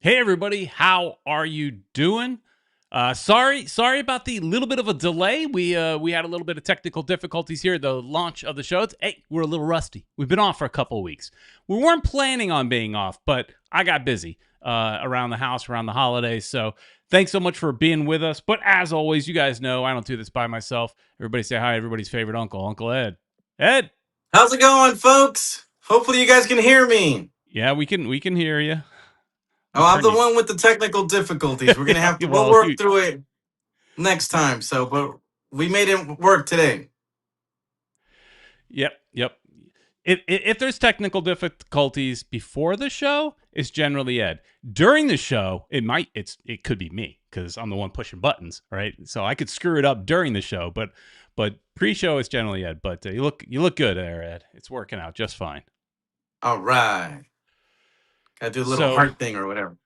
Hey everybody, how are you doing? Sorry about the little bit of a delay. We had a little bit of technical difficulties here at the launch of the show. Hey, we're a little rusty. We've been off for a couple of weeks. We weren't planning on being off, but I got busy around the house around the holidays. So thanks so much for being with us. But as always, you guys know I don't do this by myself. Everybody say hi. Everybody's favorite uncle, Uncle Ed. Ed. How's it going, folks? Hopefully you guys can hear me. Yeah, we can hear you. Oh, You I'm turn the you. one with the technical difficulties. We're gonna have to we'll Well, work through it next time. But we made it work today. Yep. If there's technical difficulties before the show, it's generally Ed. During the show, it could be me because I'm the one pushing buttons, right? So I could screw it up during the show, but pre-show it's generally Ed. But you look good there, Ed. It's working out just fine. All right. Gotta do a little So heart thing or whatever.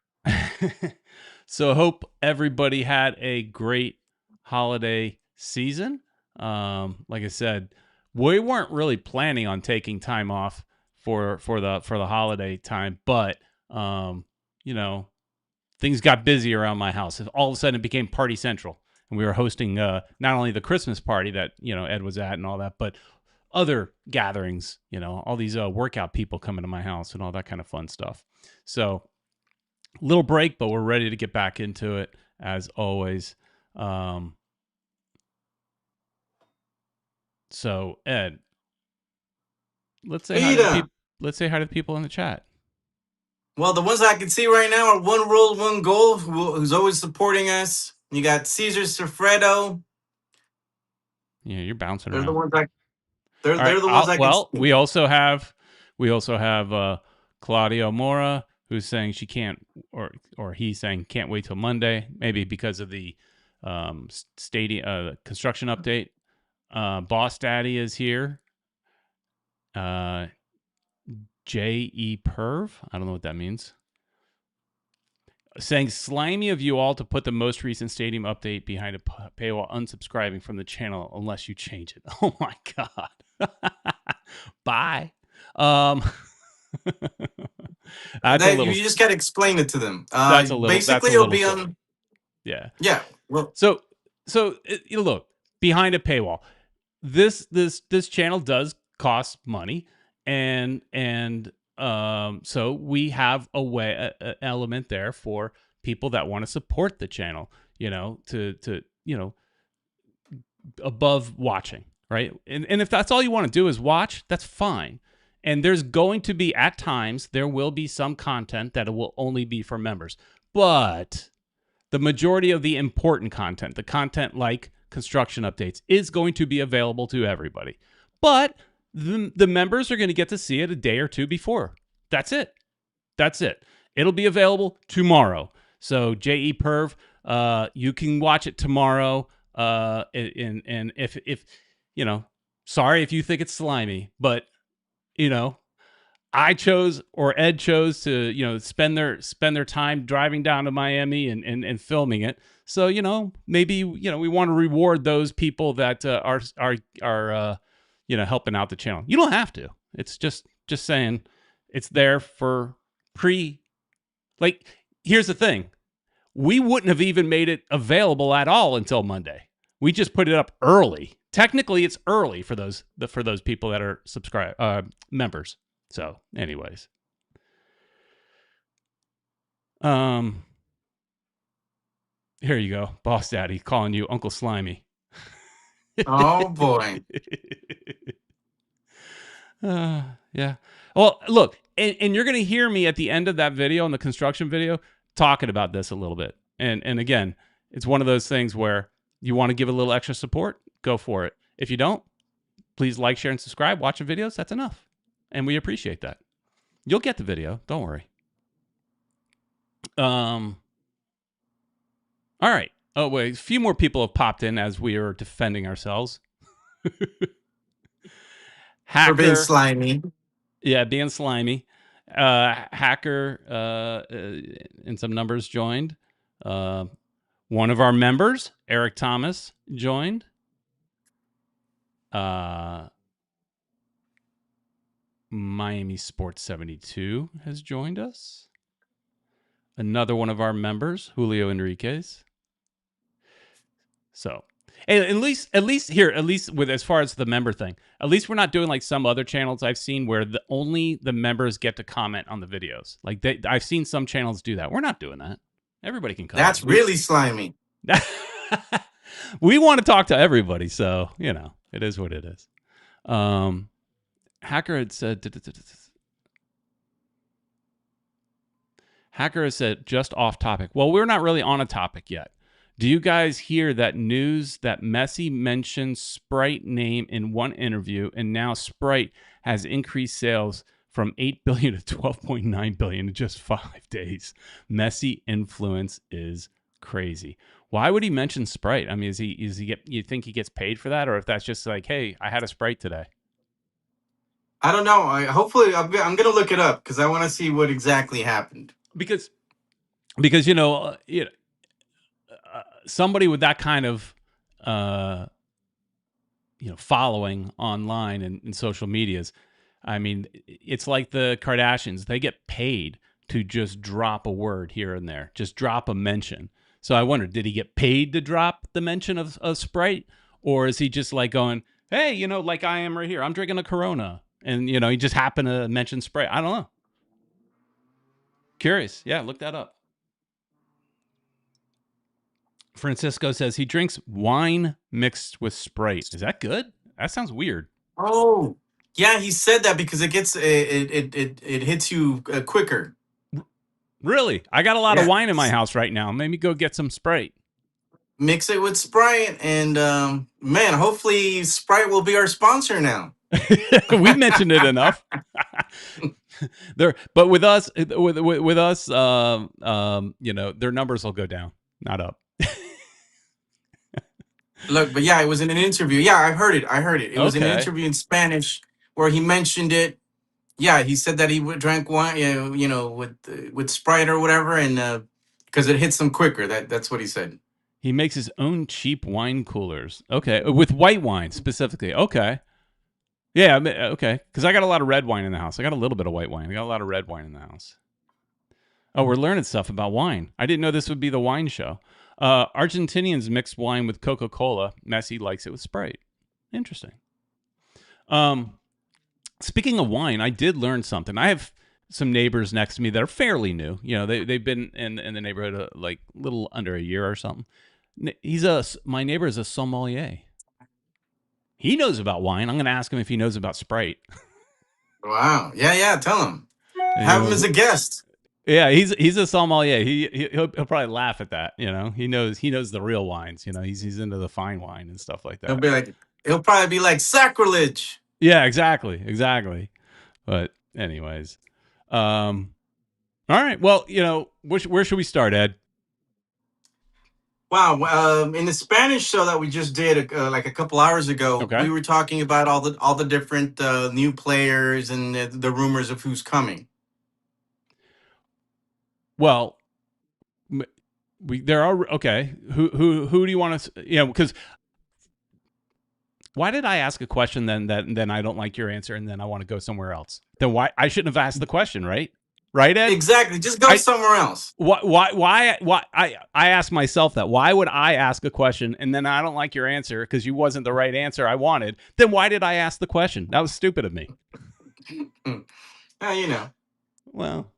so hope everybody had a great holiday season. Like I said, we weren't really planning on taking time off for the holiday time, but you know, things got busy around my house. All of a sudden, it became party central, and we were hosting not only the Christmas party that Ed was at and all that, but other gatherings. All these workout people coming to my house and all that kind of fun stuff. So little break, but we're ready to get back into it as always. So Ed, let's say hi to the Peter. people. Let's say hi to the people in the chat. Well, the ones I can see right now are One World, One Goal, who's always supporting us. You got Caesar Sofredo. Yeah, you're bouncing They're the around. ones I they're All right. they're the ones I can Well, see. we also have Claudio Mora, who's saying she can't, or he's saying can't wait till Monday, maybe because of the stadium construction update. Boss Daddy is here. J.E. Perv, I don't know what that means. Saying slimy of you all to put the most recent stadium update behind a paywall, unsubscribing from the channel unless you change it. Oh my god. Bye. Um, that's a That little. you just gotta explain it to them. That's a little. That's Basically a it'll little be silly. on. Yeah. Yeah. Well, So look, behind a paywall. This channel does cost money, and so we have a element there for people that want to support the channel. To above watching, right? And if that's all you want to do is watch, that's fine. And there's going to be, at times, there will be some content that will only be for members. But the majority of the important content, the content like construction updates, is going to be available to everybody. But the members are going to get to see it a day or two before. That's it. It'll be available tomorrow. So J.E. Perv, you can watch it tomorrow. And if sorry if you think it's slimy, but you know, I chose, or Ed chose, to spend their time driving down to Miami and filming it. So maybe we want to reward those people that are helping out the channel. You don't have to. It's just saying it's there for pre. Like, here's the thing: we wouldn't have even made it available at all until Monday. We just put it up early. Technically, it's early for those people that are members. So, anyways, here you go, Boss Daddy calling you Uncle Slimy. oh boy. Yeah. Well, look, and you're gonna hear me at the end of that video, in the construction video, talking about this a little bit. And again, it's one of those things where you want to give a little extra support, go for it. If you don't, please like, share, and subscribe. Watch the videos. That's enough, and we appreciate that. You'll get the video. Don't worry. All right. Oh wait, a few more people have popped in as we are defending ourselves. For being Hacker, slimy. yeah, being slimy. Hacker and some numbers joined. One of our members, Eric Thomas, joined. Miami Sports 72 has joined us. Another one of our members, Julio Enriquez. So, and at least here, at least with as far as the member thing, at least we're not doing like some other channels I've seen where only the members get to comment on the videos. Like I've seen some channels do that. We're not doing that. Everybody can comment. That's really slimy. We want to talk to everybody, so it is what it is. Hacker had said. Hacker has said just off topic. Well, we're not really on a topic yet. Do you guys hear that news that Messi mentioned Sprite name in one interview, and now Sprite has increased sales from 8 billion to 12.9 billion in just 5 days? Messi influence is crazy. Why would he mention Sprite? I mean, you think he gets paid for that, or if that's just like, hey, I had a Sprite today? I don't know. Hopefully, I'm going to look it up because I want to see what exactly happened. Because somebody with that kind of following online and social medias, I mean, it's like the Kardashians. They get paid to just drop a word here and there, just drop a mention. So I wonder, did he get paid to drop the mention of Sprite, or is he just like going, hey, like I am right here, I'm drinking a Corona, and he just happened to mention Sprite? I don't know. Curious. Yeah, look that up. Francisco says he drinks wine mixed with Sprite. Is that good? That sounds weird. Oh, yeah, he said that because it gets it hits you quicker. Really? I got a lot of wine in my house right now. Maybe go get some Sprite. Mix it with Sprite, and man, hopefully Sprite will be our sponsor now. We mentioned it enough. But with us, their numbers will go down, not up. Look, but yeah, it was in an interview. Yeah, I heard it. It was in an interview in Spanish where he mentioned it. Yeah, he said that he drank wine, with Sprite or whatever, and because it hits him quicker. That's what he said. He makes his own cheap wine coolers. Okay, with white wine specifically. Okay. Yeah, okay. Because I got a lot of red wine in the house. I got a little bit of white wine. I got a lot of red wine in the house. Oh, we're learning stuff about wine. I didn't know this would be the wine show. Argentinians mix wine with Coca-Cola. Messi likes it with Sprite. Interesting. Speaking of wine, I did learn something. I have some neighbors next to me that are fairly new. They've been in the neighborhood like a little under a year or something. My neighbor is a sommelier. He knows about wine. I'm going to ask him if he knows about Sprite. Wow. Yeah. Tell him. Have him as a guest. Yeah, he's a sommelier. He'll probably laugh at that. He knows the real wines. He's into the fine wine and stuff like that. He'll probably be like sacrilege. Yeah, exactly. But anyways, all right. Well, where should we start, Ed? Wow. In the Spanish show that we just did like a couple hours ago, we were talking about all the different new players and the rumors of who's coming. Well, there are okay. Who do you want to? Because why did I ask a question then I don't like your answer and then I want to go somewhere else? Then why I shouldn't have asked the question, right? Right, Ed? Exactly. Just go somewhere else. Why I ask myself that. Why would I ask a question and then I don't like your answer because you wasn't the right answer I wanted? Then why did I ask the question? That was stupid of me. Well,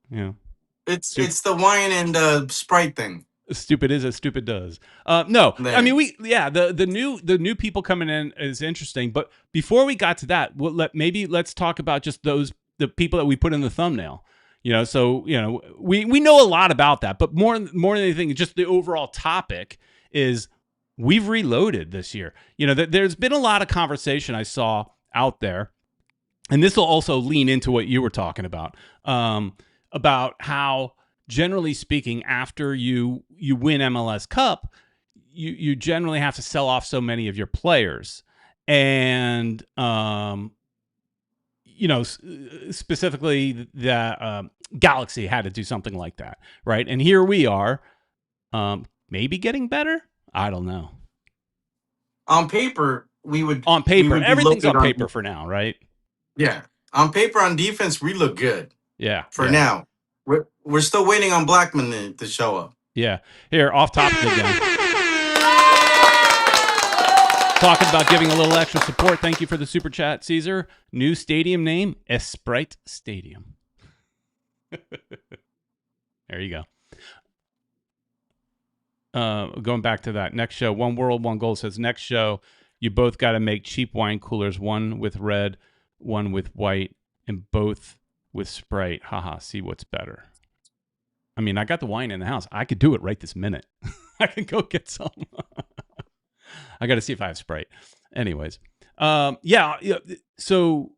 It's the wine and Sprite thing. Stupid is as stupid does. No, I mean the new people coming in is interesting. But before we got to that, let's talk about just the people that we put in the thumbnail. So we know a lot about that, but more than anything, just the overall topic is we've reloaded this year. There's been a lot of conversation I saw out there, and this will also lean into what you were talking about how, generally speaking, after you win MLS Cup, you generally have to sell off so many of your players, and specifically the Galaxy had to do something like that, right? And here we are, maybe getting better. I don't know. On paper, we would. On paper, everything's on paper for now, right? Yeah, on paper, on defense, we look good. Yeah, for now. We're still waiting on Blackman to show up. Yeah. Here, off topic again. Talking about giving a little extra support. Thank you for the super chat, Caesar. New stadium name, Sprite Stadium. There you go. Going back to that next show, One World, One Goal says next show, you both got to make cheap wine coolers, one with red, one with white, and both with Sprite. Haha, see what's better. I mean, I got the wine in the house. I could do it right this minute. I can go get some. I got to see if I have Sprite. Anyways, yeah. So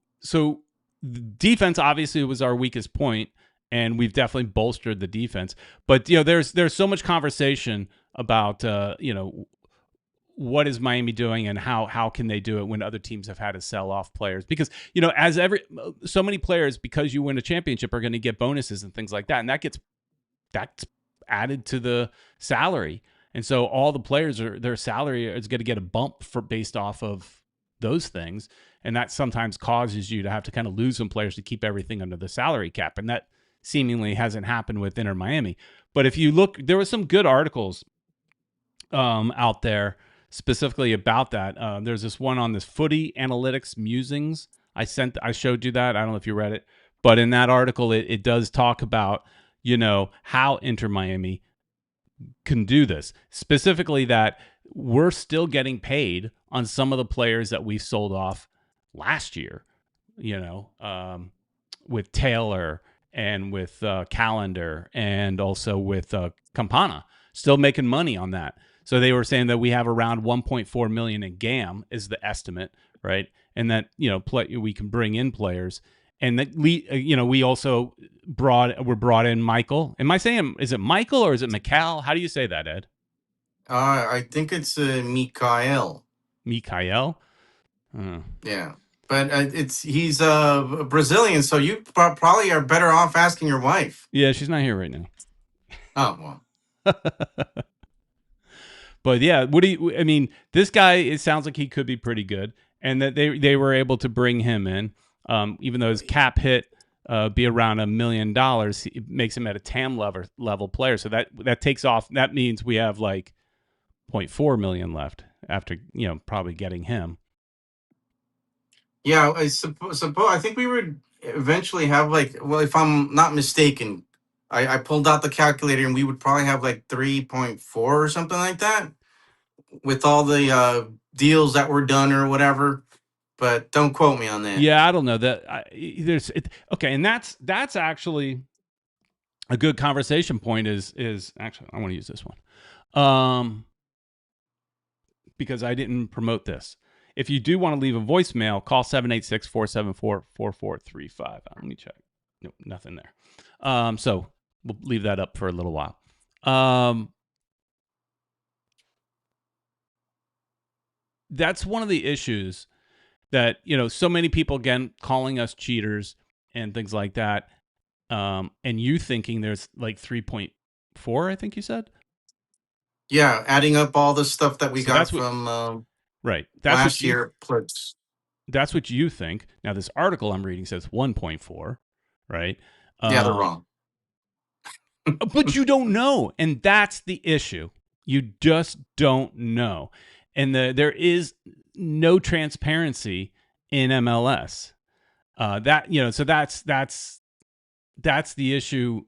defense obviously was our weakest point, and we've definitely bolstered the defense. But there's so much conversation about what is Miami doing and how can they do it when other teams have had to sell off players, because as so many players, because you win a championship, are going to get bonuses and things like that, and that's added to the salary. And so all the players their salary is going to get a bump based off of those things. And that sometimes causes you to have to kind of lose some players to keep everything under the salary cap. And that seemingly hasn't happened with Inter Miami. But if you look, there were some good articles out there specifically about that. There's this one on this Footy Analytics Musings. I showed you that. I don't know if you read it. But in that article, it does talk about, how Inter Miami can do this, specifically that we're still getting paid on some of the players that we sold off last year, with Taylor and with Calendar, and also with Campana, still making money on that. So they were saying that we have around 1.4 million in GAM is the estimate, right? And that we can bring in players. And that we also brought in Michael. Am I saying, is it Michael or is it Mikal? How do you say that, Ed? I think it's Mikael. Mikael? Yeah, but he's Brazilian, so you probably are better off asking your wife. Yeah, she's not here right now. Oh, well. But yeah, this guy, it sounds like he could be pretty good, and that they were able to bring him in. Even though his cap hit be around $1 million, it makes him at a TAM level player. So that takes off. That means we have like 0.4 million left after probably getting him. Yeah, I suppose. I think we would eventually have if I'm not mistaken, I pulled out the calculator and we would probably have like 3.4 or something like that, with all the deals that were done or whatever. But don't quote me on that. Yeah, I don't know that. Okay, and that's actually a good conversation point. Is actually, I want to use this one, because I didn't promote this. If you do want to leave a voicemail, call 786-474-4435. Let me check. Nope, nothing there. So we'll leave that up for a little while. That's one of the issues. That, so many people, again, calling us cheaters and things like that, and you thinking there's like 3.4, I think you said? Yeah, adding up all the stuff that we got from right. Last year. That's what you think. Now, this article I'm reading says 1.4, right? Yeah, they're wrong. But you don't know, and that's the issue. You just don't know. And there is no transparency in MLS. So that's the issue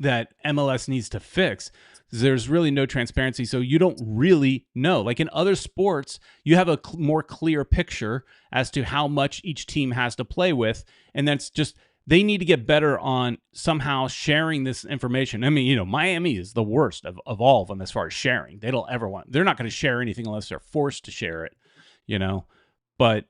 that MLS needs to fix. There's really no transparency, so you don't really know. Like in other sports, you have a more clear picture as to how much each team has to play with, and that's just they need to get better on somehow sharing this information. I mean, Miami is the worst of all of them as far as sharing. They're not going to share anything unless they're forced to share it, But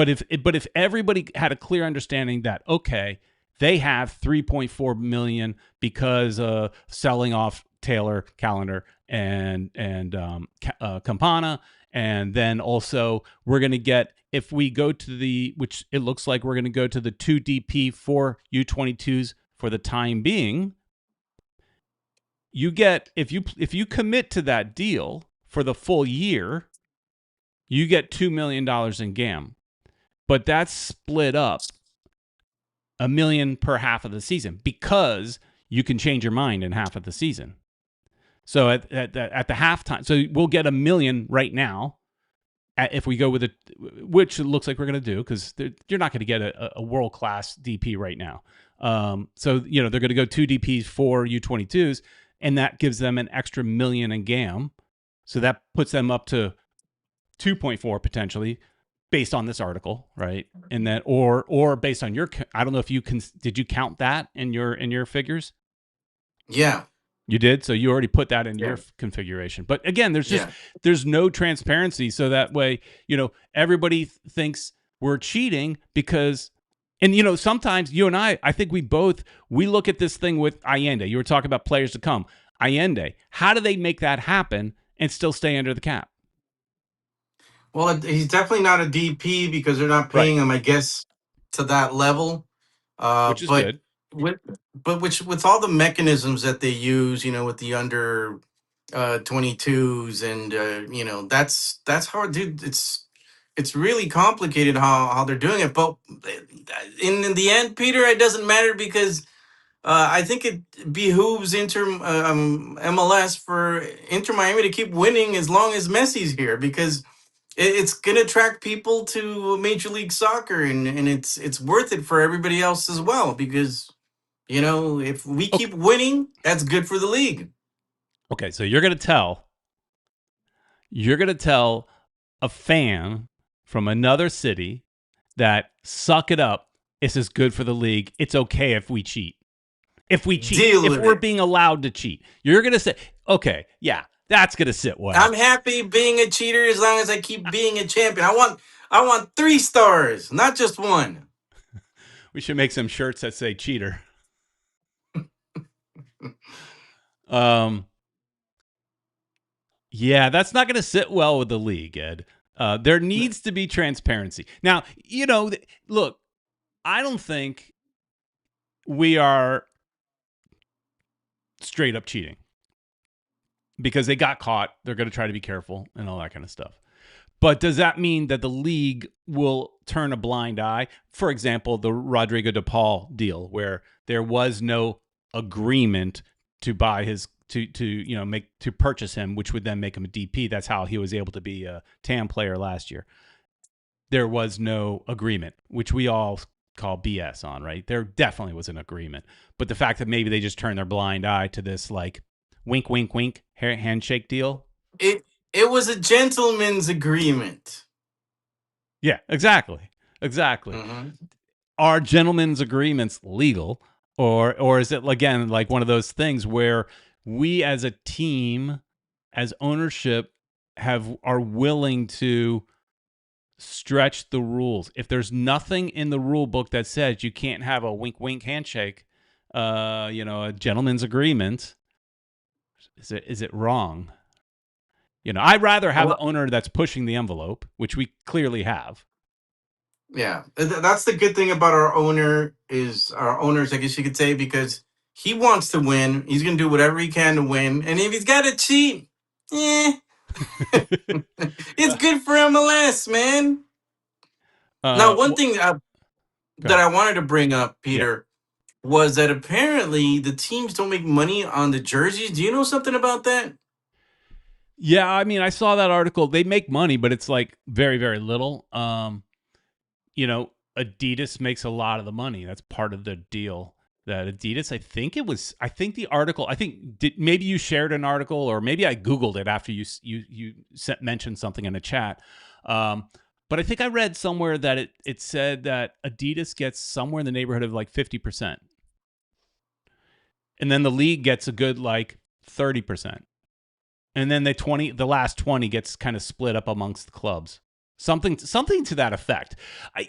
if everybody had a clear understanding that, okay, they have 3.4 million because selling off Taylor, Calendar, and Campana, and then also we're going to get, if we go to which it looks like we're going to go to the 2DP for U22s for the time being, you get, if you commit to that deal for the full year, you get $2 million in GAM. But that's split up $1 million per half of the season, because you can change your mind in half of the season. So at the halftime, so we'll get $1 million right now if we go with it, which it looks like we're going to do, because you're not going to get a world-class DP right now. So, they're going to go 2 DPs for U22s, and that gives them an extra $1 million in GAM. So that puts them up to 2.4 potentially, based on this article, right? And that, or based on I don't know if did you count that in your figures? Yeah. You did? So you already put that in your configuration. But again, there's no transparency. So that way, everybody thinks we're cheating because, and sometimes you and I think we look at this thing with Allende. You were talking about players to come. Allende, how do they make that happen and still stay under the cap? Well, he's definitely not a DP because they're not paying him, I guess, to that level. Which is but good. with all the mechanisms that they use, with the under 22s, and that's hard, dude. It's really complicated how they're doing it. But in the end, Peter, it doesn't matter because I think it behooves MLS for Inter Miami to keep winning as long as Messi's here, because it's going to attract people to Major League Soccer, and it's worth it for everybody else as well, because if we keep winning, that's good for the league. Okay, so you're going to tell a fan from another city that suck it up, this is good for the league. It's okay if we cheat. If we're being allowed to cheat. You're going to say, okay, yeah, that's going to sit well. I'm happy being a cheater as long as I keep being a champion. I want 3 stars, not just 1. We should make some shirts that say cheater. Yeah, that's not going to sit well with the league, Ed. There needs to be transparency. Now, look, I don't think we are straight up cheating because they got caught. They're going to try to be careful and all that kind of stuff. But does that mean that the league will turn a blind eye? For example, the Rodrigo de Paul deal, where there was no agreement to buy his to purchase him, which would then make him a DP. That's how he was able to be a TAM player last year. There was no agreement, which we all call BS on, right? There definitely was an agreement. But the fact that maybe they just turned their blind eye to this like wink, wink, wink handshake deal. It was a gentleman's agreement. Yeah, exactly. Mm-hmm. Are gentlemen's agreements legal? Or is it, again, like one of those things where we as a team, as ownership, are willing to stretch the rules? If there's nothing in the rule book that says you can't have a wink wink handshake, a gentleman's agreement, is it wrong? I'd rather have the owner that's pushing the envelope, which we clearly have. Yeah, that's the good thing about our owners, I guess you could say, because he wants to win. He's going to do whatever he can to win. And if he's got to cheat, it's good for MLS, man. Now, one thing that I wanted to bring up, Peter, was that apparently the teams don't make money on the jerseys. Do you know something about that? Yeah, I mean, I saw that article. They make money, but it's like very, very little. Adidas makes a lot of the money. That's part of the deal. That Adidas, I think the article, maybe you shared an article, or maybe I Googled it after you mentioned something in a chat. But I think I read somewhere that it said that Adidas gets somewhere in the neighborhood of like 50%. And then the league gets a good like 30%. And then the last 20 gets kind of split up amongst the clubs. Something to that effect.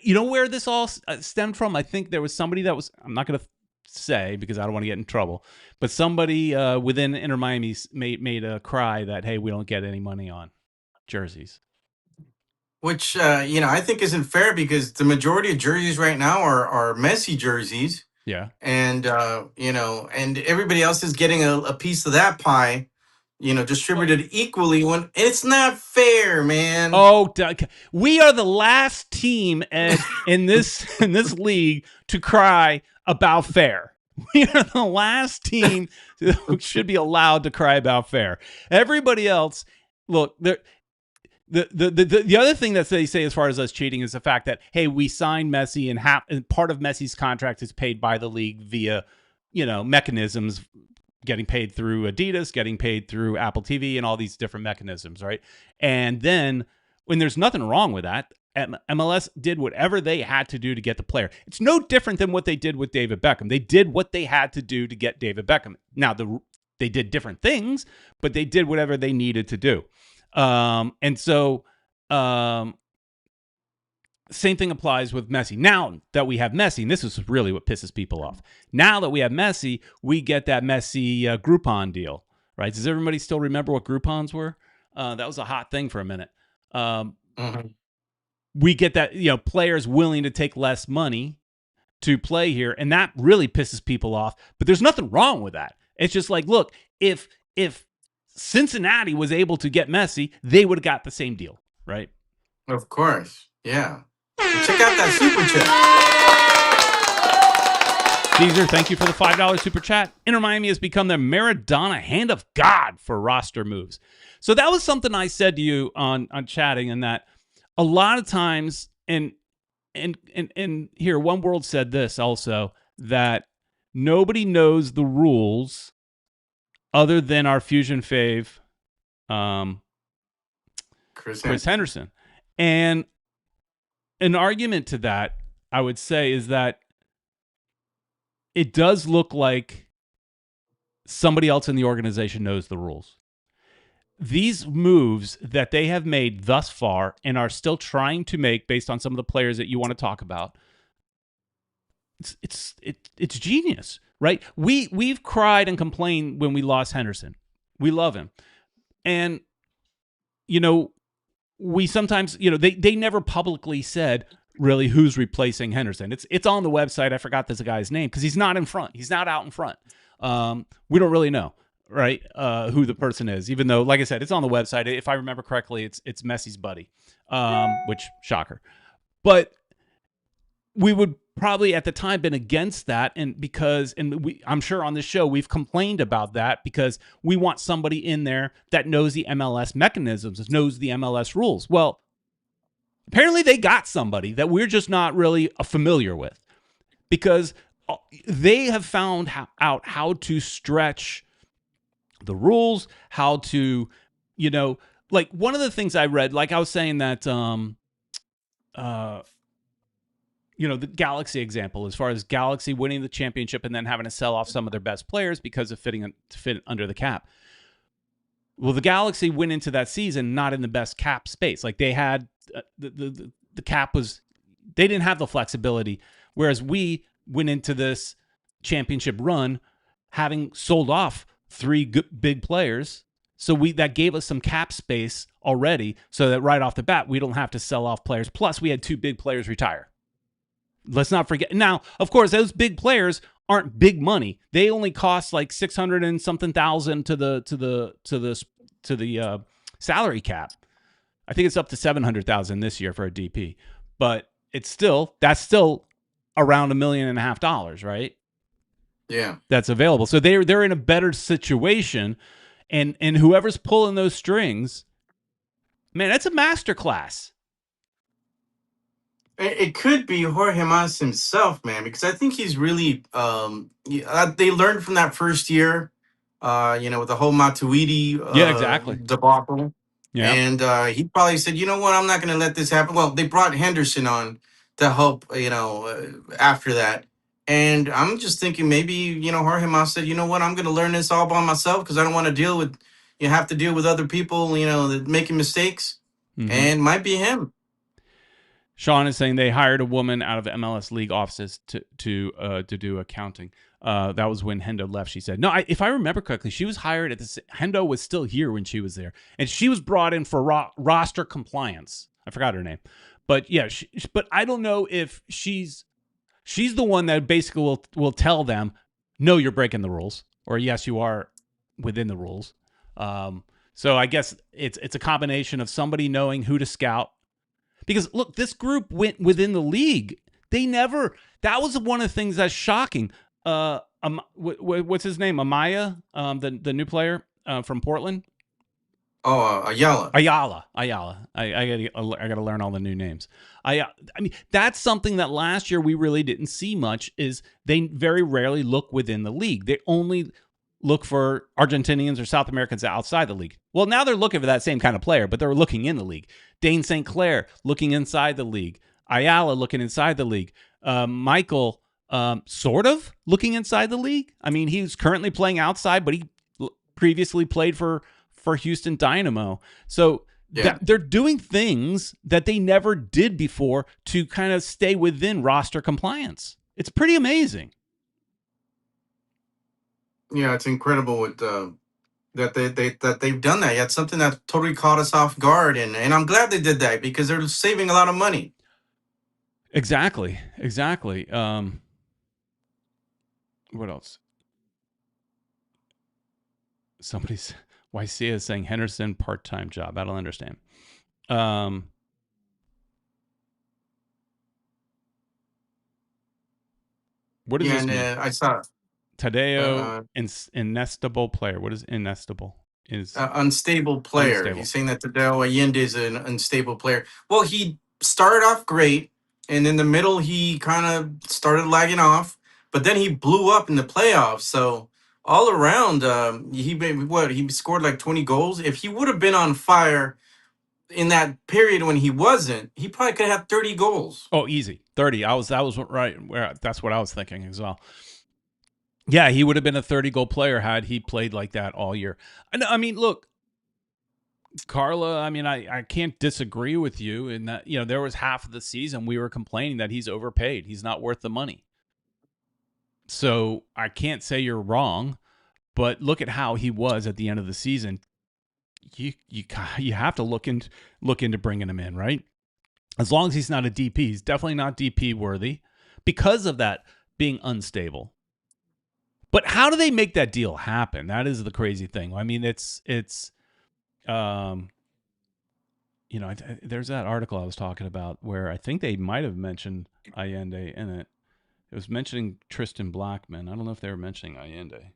Where this all stemmed from? I think there was somebody that was, I'm not going to say because I don't want to get in trouble, but somebody within Inter Miami made a cry that, hey, we don't get any money on jerseys. Which, I think isn't fair, because the majority of jerseys right now are Messi jerseys. Yeah. And, and everybody else is getting a piece of that pie, distributed equally, when it's not fair, man. Oh, we are the last team in this league to cry about fair. We are the last team who should be allowed to cry about fair. Everybody else, look, the other thing that they say as far as us cheating is the fact that, hey, we signed Messi and part of Messi's contract is paid by the league via, mechanisms, getting paid through Adidas, getting paid through Apple TV, and all these different mechanisms, right? And then when there's nothing wrong with that, MLS did whatever they had to do to get the player. It's no different than what they did with David Beckham. They did what they had to do to get David Beckham. Now, they did different things, but they did whatever they needed to do. And so same thing applies with Messi. Now that we have Messi, and this is really what pisses people off. Now that we have Messi, we get that Messi Groupon deal, right? Does everybody still remember what Groupons were? That was a hot thing for a minute. We get that, players willing to take less money to play here, and that really pisses people off. But there's nothing wrong with that. It's just like, look, if Cincinnati was able to get Messi, they would have got the same deal, right? Of course, yeah. Check out that super chat. Teaser, thank you for the $5 super chat. Inter Miami has become the Maradona hand of God for roster moves. So that was something I said to you on chatting, and that a lot of times, and here, One World said this also, that nobody knows the rules other than our fusion fave, Chris Henderson. And an argument to that, I would say, is that it does look like somebody else in the organization knows the rules. These moves that they have made thus far and are still trying to make based on some of the players that you want to talk about, it's genius, right? We've cried and complained when we lost Henderson. We love him. And, we sometimes, they never publicly said really who's replacing Henderson. It's on the website. I forgot this guy's name because he's not in front. He's not out in front. We don't really know, right, who the person is, even though, like I said, it's on the website. If I remember correctly, it's Messi's buddy, which, shocker. But we would probably at the time been against that, and I'm sure on this show we've complained about that because we want somebody in there that knows the MLS mechanisms, knows the MLS rules. Well, apparently they got somebody that we're just not really familiar with, because they have found out how to stretch the rules, how to, like one of the things I read, like I was saying that, the Galaxy example, as far as Galaxy winning the championship and then having to sell off some of their best players because of fit under the cap. Well, the Galaxy went into that season not in the best cap space. Like they had the cap they didn't have the flexibility, whereas we went into this championship run having sold off 3 big players. So that gave us some cap space already, so that right off the bat we don't have to sell off players. Plus, we had 2 big players retire. Let's not forget. Now, of course, those big players aren't big money. They only cost like 600 and something thousand to the salary cap. I think it's up to 700,000 this year for a DP, but that's still around $1.5 million, right? Yeah, that's available. So they're in a better situation, and whoever's pulling those strings, man, that's a masterclass. It could be Jorge Mas himself, man, because I think he's really. They learned from that first year, with the whole Matuidi exactly debacle. Yeah, and he probably said, "You know what? I'm not going to let this happen." Well, they brought Henderson on to help, after that, and I'm just thinking maybe Jorge Mas said, "You know what? I'm going to learn this all by myself because I don't want to have to deal with other people, that making mistakes." And might be him. Sean is saying they hired a woman out of MLS league offices to do accounting. That was when Hendo left. She said, "No, if I remember correctly, she was hired at this. Hendo was still here when she was there, and she was brought in for roster compliance. I forgot her name, but yeah, but I don't know if she's the one that basically will tell them, no, you're breaking the rules, or yes, you are within the rules. So I guess it's a combination of somebody knowing who to scout." Because, look, this group went within the league. That was one of the things that's shocking. What's his name? Amaya, the new player from Portland. Oh, Ayala. Ayala. I gotta learn all the new names. I mean, that's something that last year we really didn't see much. Is they very rarely look within the league. They only look for Argentinians or South Americans outside the league. Well, now they're looking for that same kind of player, but they're looking in the league. Dane St. Clair looking inside the league. Ayala looking inside the league. Michael, sort of looking inside the league. I mean, he's currently playing outside, but he previously played for Houston Dynamo. So Yeah. they're doing things that they never did before to kind of stay within roster compliance. It's pretty amazing. Yeah, it's incredible with that they've done that. Yeah, it's something that totally caught us off guard, and I'm glad they did that because they're saving a lot of money. Exactly. What else? Somebody's YC is saying Henderson part-time job. I don't understand. What does Yeah, this and mean? I saw Tadeo uh, inestable player. What is inestable? Is unstable player. unstable. He's saying that Tadeo Allende is an unstable player. Well, he started off great, and in the middle he kind of started lagging off, but then he blew up in the playoffs. So all around, he made what he scored like 20 goals. If he would have been on fire in that period when he wasn't, he probably could have had 30 goals. Oh, easy. 30. That was right where that's what I was thinking as well. Yeah, he would have been a 30-goal player had he played like that all year. I mean, look, Carla, I mean, I can't disagree with you in that, there was half of the season we were complaining that he's overpaid. He's not worth the money. So I can't say you're wrong, but look at how he was at the end of the season. You have to look into bringing him in, right? As long as he's not a DP, he's definitely not DP worthy because of that being unstable. But how do they make that deal happen? That is the crazy thing. I mean, it's there's that article I was talking about where I think they might have mentioned Allende in it. It was mentioning Tristan Blackman. I don't know if they were mentioning Allende.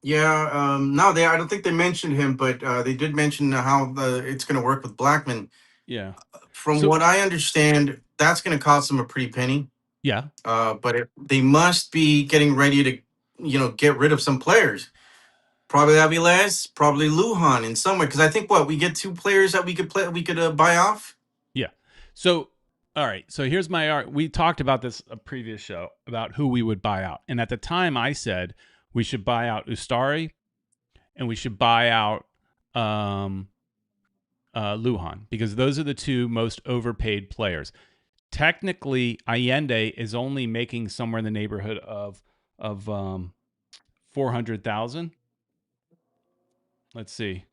Yeah, no, I don't think they mentioned him, but they did mention how it's going to work with Blackman. Yeah. From So what I understand, that's going to cost them a pretty penny. yeah, But they must be getting ready to, get rid of some players. Probably Aviles, probably Lujan in some way. Because I think what we get two players that we could play, we could buy off. yeah. So all right. So here's my art. We talked about this a previous show about who we would buy out, and at the time I said we should buy out Ustari and we should buy out Lujan because those are the two most overpaid players. Technically, Allende is only making somewhere in the neighborhood of 400,000. Let's see.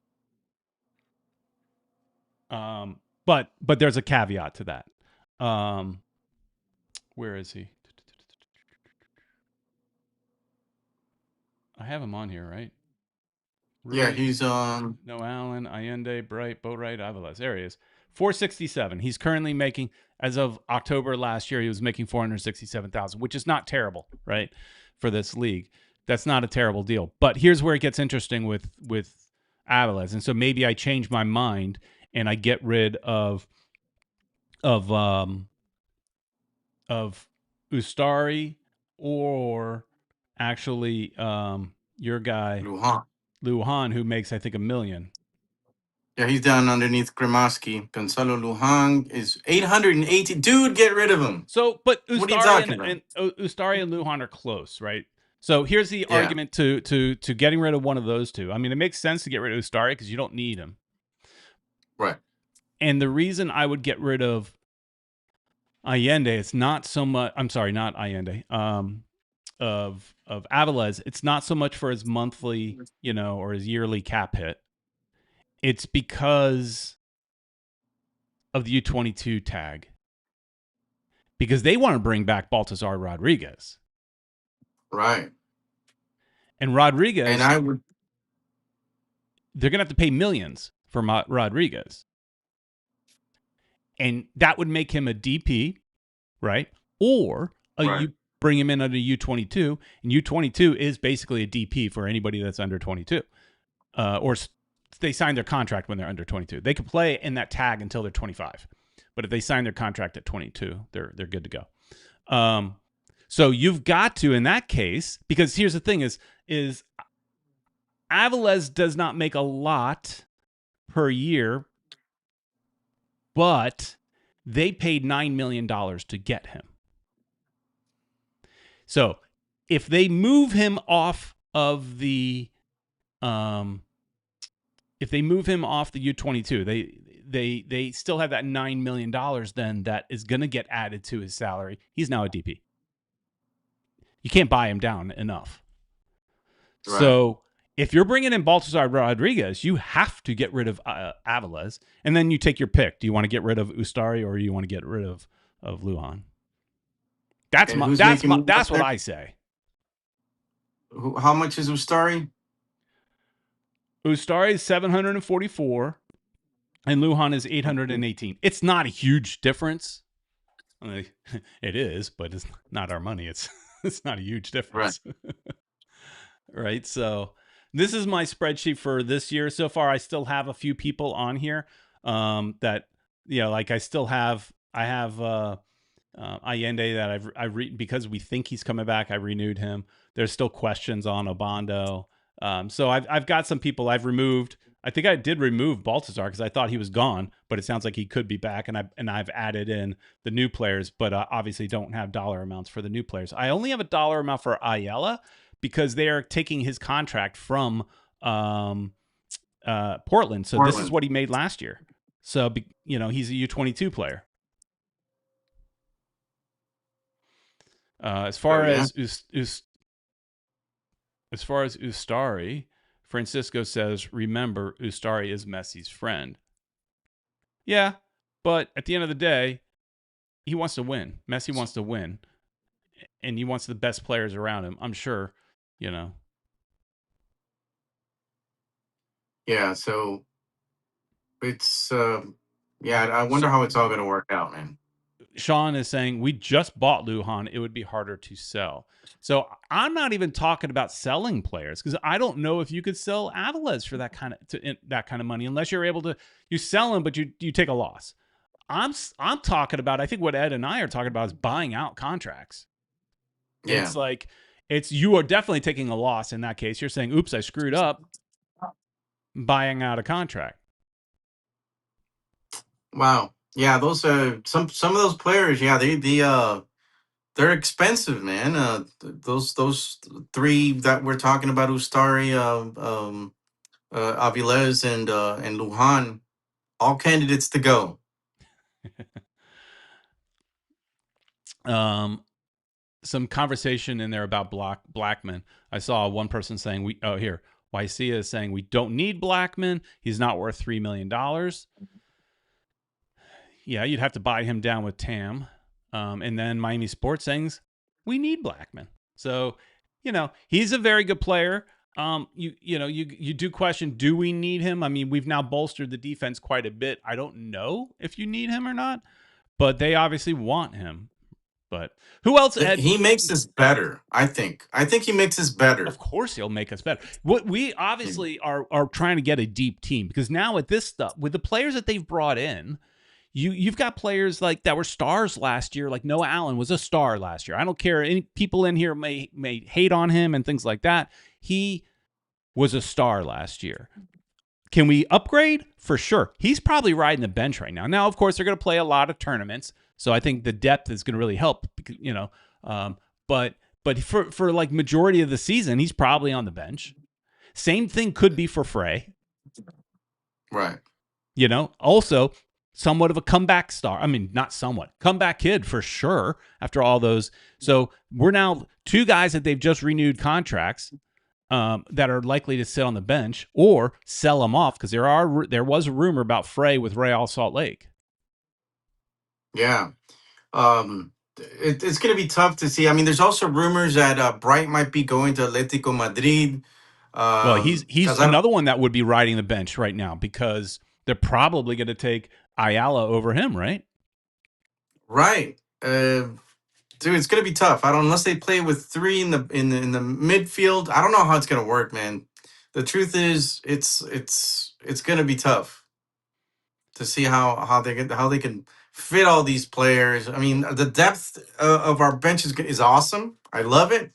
But there's a caveat to that. Where is he? I have him on here, right? Yeah, Ruiz, he's no Allen, Allende, Bright, Boatwright, Aviles. There he is. 467. He's currently making, as of October last year, he was making 467,000, which is not terrible, right? For this league. That's not a terrible deal. But here's where it gets interesting with Aviles. And so maybe I change my mind and I get rid of Ustari or actually your guy Lujan. Lujan, who makes I think $1 million. Yeah, he's down underneath Grimaski. Gonzalo Lujan is 880. Dude, get rid of him. So, but What are you Ustari talking about? Ustari and Lujan are close, right? So here's the Yeah, argument to getting rid of one of those two. I mean, it makes sense to get rid of Ustari because you don't need him. right. And the reason I would get rid of Allende, it's not so much. I'm sorry, not Allende. Of Aviles, it's not so much for his monthly, or his yearly cap hit. It's because of the U22 tag. Because they want to bring back Baltazar Rodriguez. Right. And Rodriguez, And I would. they're going to have to pay millions for Rodriguez. And that would make him a DP, right? Or Right. bring him in under U22, and U22 is basically a DP for anybody that's under 22, or they sign their contract when they're under 22. They can play in that tag until they're 25, but if they sign their contract at 22, they're good to go. So you've got to, in that case, because here's the thing: is Aviles does not make a lot per year, but they paid $9 million to get him. So if they move him off of the U22, they still have that $9 million then that is going to get added to his salary. He's now a DP. You can't buy him down enough. Right. So if you're bringing in Baltazar Rodriguez, you have to get rid of Aviles, and then you take your pick. Do you want to get rid of Ustari or you want to get rid of Lujan? That's what I say. How much is Ustari? Ustari is 744, and Lujan is 818. It's not a huge difference. I mean, it is, but it's not our money. It's not a huge difference. Right. Right. So this is my spreadsheet for this year. So far, I still have a few people on here that, like I have Allende that because we think he's coming back. I renewed him. There's still questions on Obando. So I've got some people I've removed. I think I did remove Baltazar because I thought he was gone, but it sounds like he could be back. And I've added in the new players, but obviously don't have dollar amounts for the new players. I only have a dollar amount for Ayala because they are taking his contract from Portland. So this is what he made last year. So he's a U22 player. As far as Ustari, Francisco says, remember, Ustari is Messi's friend. Yeah, but at the end of the day, he wants to win. Messi wants to win, and he wants the best players around him. I'm sure, Yeah, so it's I wonder how it's all going to work out, man. Sean is saying, we just bought Lujan. It would be harder to sell. So I'm not even talking about selling players because I don't know if you could sell Aviles for that kind of money unless you're able to. You sell him, but you take a loss. I'm talking about. I think what Ed and I are talking about is buying out contracts. Yeah. It's you are definitely taking a loss in that case. You're saying, "Oops, I screwed up." Buying out a contract. Wow. Yeah, those some of those players. Yeah, they're expensive, man. Those three that we're talking about: Ustari, Aviles, and Lujan, all candidates to go. Some conversation in there about Blackman. I saw one person saying YC is saying we don't need Blackman. He's not worth $3 million. Yeah, you'd have to buy him down with Tam. And then Miami Sports saying we need Blackman. So, he's a very good player. You do question, do we need him? I mean, we've now bolstered the defense quite a bit. I don't know if you need him or not, but they obviously want him. But who else? He makes us better. I think he makes us better. Of course, he'll make us better. What we obviously are trying to get a deep team because now with this stuff, with the players that they've brought in, you've got players like that were stars last year. Like Noah Allen was a star last year. I don't care. Any people in here may hate on him and things like that. He was a star last year. Can we upgrade? For sure. He's probably riding the bench right now. Now, of course, they're going to play a lot of tournaments. So I think the depth is going to really help, but for like majority of the season, he's probably on the bench. Same thing could be for Frey. Right. Also somewhat of a comeback star. I mean, not somewhat. Comeback kid for sure after all those. So we're now two guys that they've just renewed contracts that are likely to sit on the bench or sell them off because there was a rumor about Frey with Real Salt Lake. Yeah. It's going to be tough to see. I mean, there's also rumors that Bright might be going to Atletico Madrid. Well, he's another one that would be riding the bench right now because they're probably going to take Ayala over him, right? Right. Dude, it's gonna be tough. I don't unless they play with three in the midfield. I don't know how it's gonna work, man. The truth is, it's gonna be tough to see how they can fit all these players. I mean, the depth of our bench is awesome. I love it,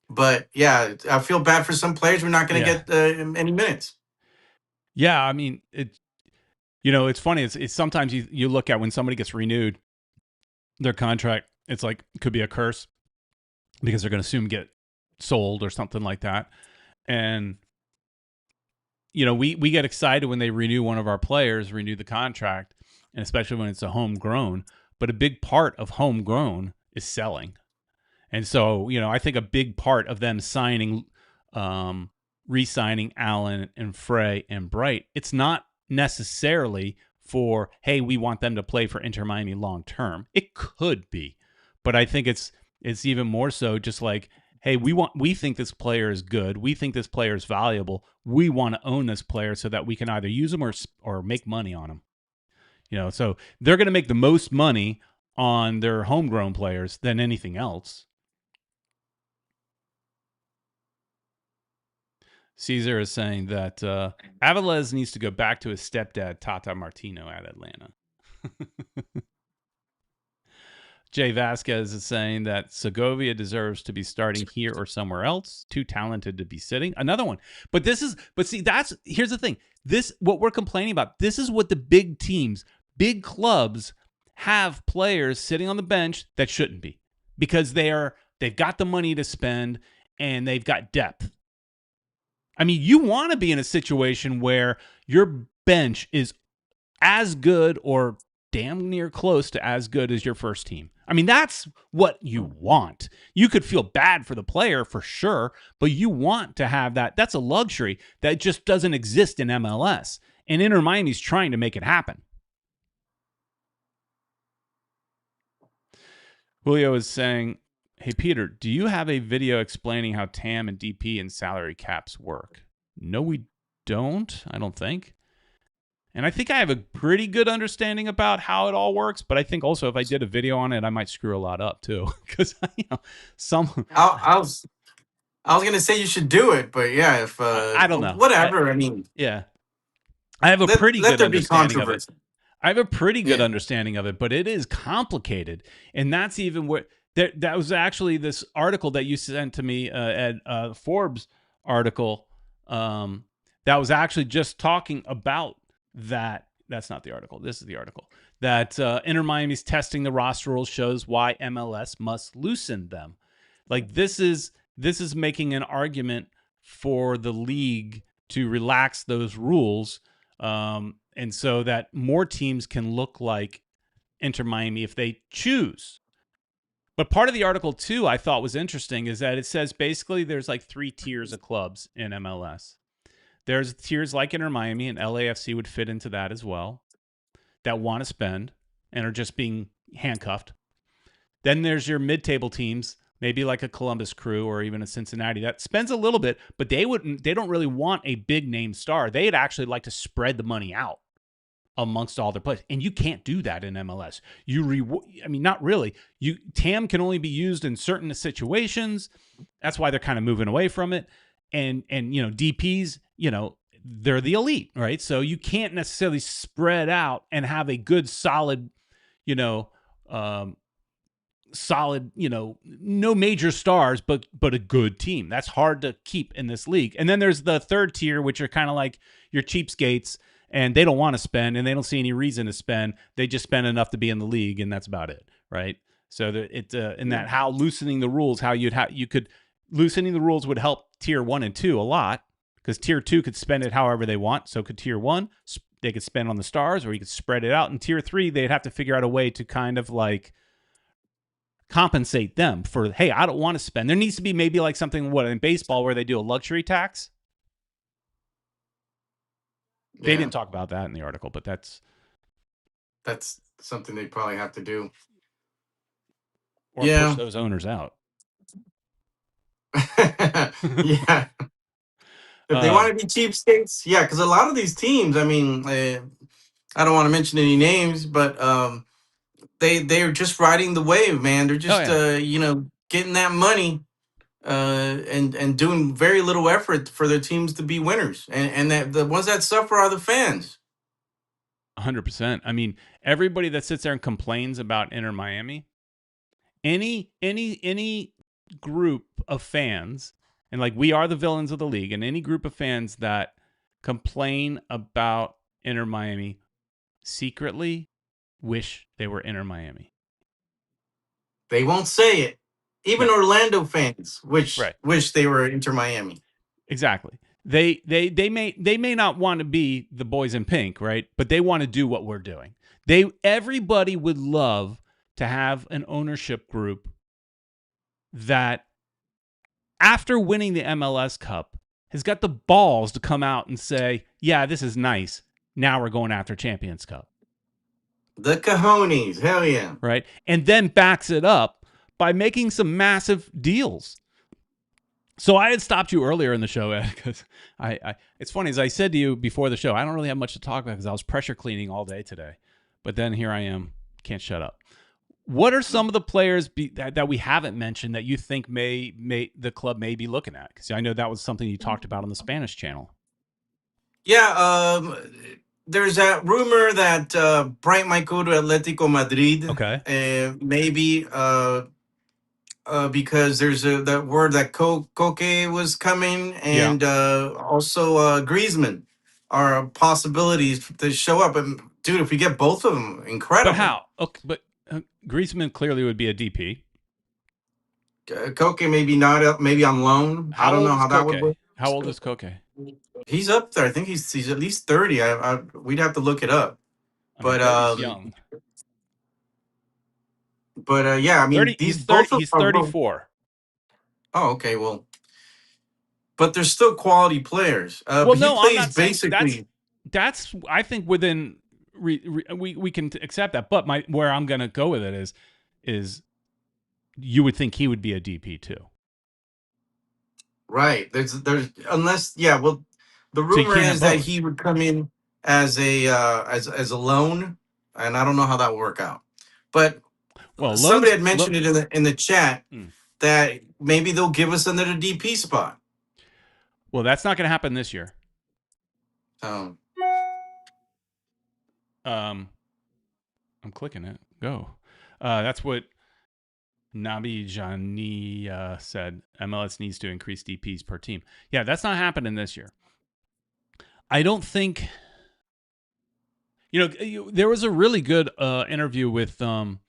but yeah, I feel bad for some players. We're not gonna Yeah. get any minutes. Yeah, I mean, it's funny. It's sometimes you look at when somebody gets renewed their contract, it's like it could be a curse because they're going to soon get sold or something like that. And we get excited when they renew one of our players, renew the contract, and especially when it's a homegrown. But a big part of homegrown is selling. And so, I think a big part of them signing, re-signing Allen and Frey and Bright, it's not necessarily for, hey, we want them to play for Inter Miami long term. It could be, but I think it's even more so just like, hey, we think this player is good. We think this player is valuable. We want to own this player so that we can either use them or make money on them. So they're going to make the most money on their homegrown players than anything else. Caesar is saying that Avilés needs to go back to his stepdad, Tata Martino, at Atlanta. Jay Vasquez is saying that Segovia deserves to be starting here or somewhere else. Too talented to be sitting. Another one. But here's the thing. What we're complaining about, this is what the big teams, big clubs have players sitting on the bench that shouldn't be because they've got the money to spend and they've got depth. I mean, you want to be in a situation where your bench is as good or damn near close to as good as your first team. I mean, that's what you want. You could feel bad for the player for sure, but you want to have that. That's a luxury that just doesn't exist in MLS. And Inter Miami's trying to make it happen. Julio is saying, hey, Peter, do you have a video explaining how TAM and DP and salary caps work? No, we don't, I don't think. And I think I have a pretty good understanding about how it all works, but I think also if I did a video on it, I might screw a lot up too. Because some I was gonna say you should do it, but yeah, if I don't know. whatever. I mean, yeah, I have a pretty let good there be understanding of it. controversy. I have a pretty good understanding of it, but it is complicated, and that's even what that was actually this article that you sent to me, at Forbes article, that was actually just talking about that. That's not the article. This is the article that Inter Miami's testing the roster rules shows why MLS must loosen them. Like this is making an argument for the league to relax those rules. And so that more teams can look like Inter Miami if they choose. But part of the article, too, I thought was interesting is that it says basically there's like 3 tiers of clubs in MLS. There's tiers like Inter Miami, and LAFC would fit into that as well, that want to spend and are just being handcuffed. Then there's your mid-table teams, maybe like a Columbus Crew or even a Cincinnati that spends a little bit, but they don't really want a big name star. They'd actually like to spread the money out amongst all their players. And you can't do that in MLS. Not really. TAM can only be used in certain situations. That's why they're kind of moving away from it. And DPs, they're the elite, right? So you can't necessarily spread out and have a good solid, no major stars, but a good team. That's hard to keep in this league. And then there's the third tier, which are kind of like your cheapskates, and they don't want to spend, and they don't see any reason to spend. They just spend enough to be in the league, and that's about it, right? So how loosening the rules, loosening the rules would help tier 1 and 2 a lot, because tier 2 could spend it however they want. So could tier 1, they could spend on the stars, or you could spread it out. And tier 3, they'd have to figure out a way to kind of like compensate them for, hey, I don't want to spend. There needs to be maybe like something in baseball where they do a luxury tax. They didn't talk about that in the article, but that's something they probably have to do. Or push those owners out. Yeah. If they want to be cheapskates, yeah, because a lot of these teams, I mean, I don't want to mention any names, but they're just riding the wave, man. They're Oh just yeah, getting that money, and doing very little effort for their teams to be winners. And that the ones that suffer are the fans. 100%. I mean, everybody that sits there and complains about Inter Miami, any group of fans, and like we are the villains of the league, and any group of fans that complain about Inter Miami secretly wish they were Inter Miami. They won't say it. Even No. Orlando fans Right. wish they were Inter Miami. Exactly. They may not want to be the boys in pink, right? But they want to do what we're doing. Everybody would love to have an ownership group that after winning the MLS Cup has got the balls to come out and say, "Yeah, this is nice. Now we're going after Champions Cup." The cojones, hell yeah. Right? And then backs it up by making some massive deals. So I had stopped you earlier in the show, Ed, because it's funny, as I said to you before the show, I don't really have much to talk about because I was pressure cleaning all day today. But then here I am, can't shut up. What are some of the players that we haven't mentioned that you think the club may be looking at? Because I know that was something you talked about on the Spanish channel. Yeah, there's that rumor that Bright might go to Atletico Madrid. Okay. Maybe because there's that word that Koke was coming, and also Griezmann are possibilities to show up. And dude, if we get both of them, incredible. But how? Okay, but Griezmann clearly would be a DP. Koke maybe not, maybe on loan. I don't know how that would work. How old is Koke? He's up there. I think he's at least 30. We'd have to look it up. But he's young. But yeah, I mean, 30, he's 30, he's 34. Oh, okay. Well, but they're still quality players. Well, no, I'm not basically. That's I think within we can accept that. But where I'm going to go with it is you would think he would be a DP too. Right. There's unless well, the rumor is that he would come in as a as a loan, and I don't know how that would work out. But somebody had mentioned it in the chat that maybe they'll give us another DP spot. Well, that's not going to happen this year. I'm clicking it. Go. That's what Nabi Jani said. MLS needs to increase DPs per team. Yeah, that's not happening this year. I don't think. There was a really good interview with Don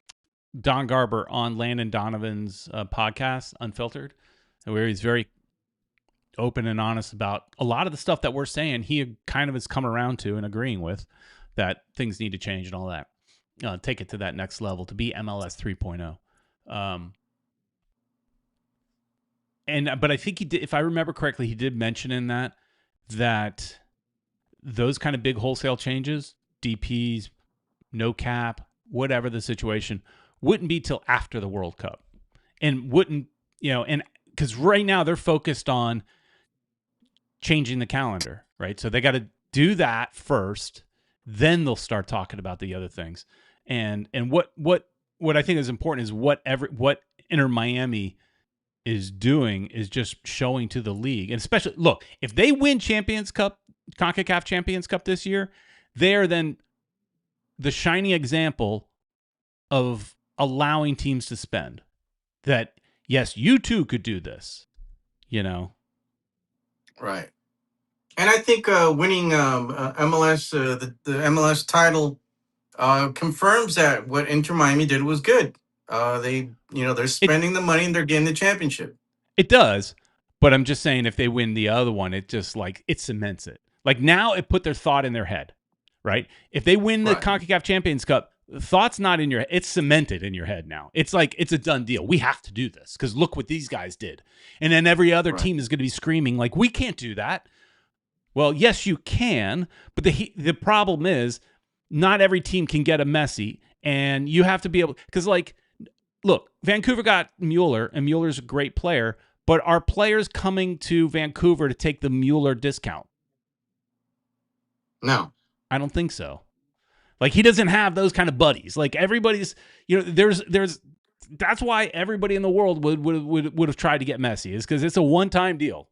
Garber on Landon Donovan's podcast, Unfiltered, where he's very open and honest about a lot of the stuff that we're saying. He kind of has come around to and agreeing with that things need to change and all that. Take it to that next level to be MLS 3.0. But I think he did, if I remember correctly, he did mention in that those kind of big wholesale changes, DPs, no cap, whatever the situation, wouldn't be till after the World Cup, and wouldn't, and because right now they're focused on changing the calendar, right? So they got to do that first, then they'll start talking about the other things. And what I think is important is what Inter Miami is doing is just showing to the league, and especially look, if they win CONCACAF Champions Cup this year, they are then the shining example of allowing teams to spend. That yes, you too could do this, Right. And I think winning MLS the MLS title confirms that what Inter Miami did was good. They're spending the money and they're getting the championship. It does, but I'm just saying if they win the other one, it just it cements it. Like now it put their thought in their head, right? If they win the CONCACAF Champions Cup, thought's not in your head. It's cemented in your head now. It's like it's a done deal. We have to do this because look what these guys did. And then every other team is going to be screaming like, we can't do that. Well, yes, you can, but the problem is not every team can get a Messi, and you have to be able, because look, Vancouver got Mueller, and Mueller's a great player, but are players coming to Vancouver to take the Mueller discount? No. I don't think so. Like he doesn't have those kind of buddies. Like everybody's, there's that's why everybody in the world would have tried to get Messi, is because it's a one-time deal.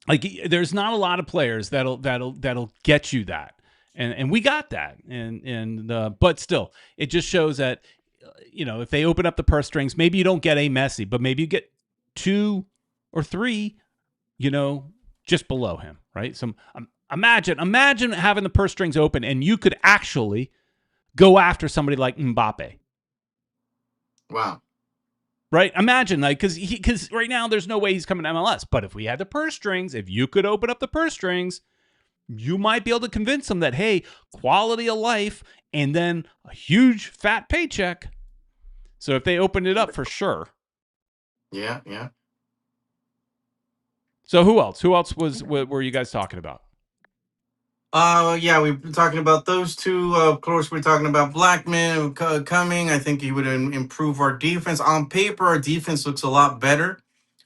Like there's not a lot of players that'll get you that. And we got that. But still, it just shows that if they open up the purse strings, maybe you don't get a Messi, but maybe you get 2 or 3, just below him, right? So imagine having the purse strings open and you could actually go after somebody like Mbappe. Wow. Right? Imagine, like, because right now there's no way he's coming to MLS. But if we had the purse strings, if you could open up the purse strings, you might be able to convince them that, hey, quality of life and then a huge fat paycheck. So if they opened it up, for sure. Yeah. So who else? Who else were you guys talking about? Yeah, we've been talking about those two. Of course, we're talking about Blackman coming. I think he would improve our defense. On paper, our defense looks a lot better.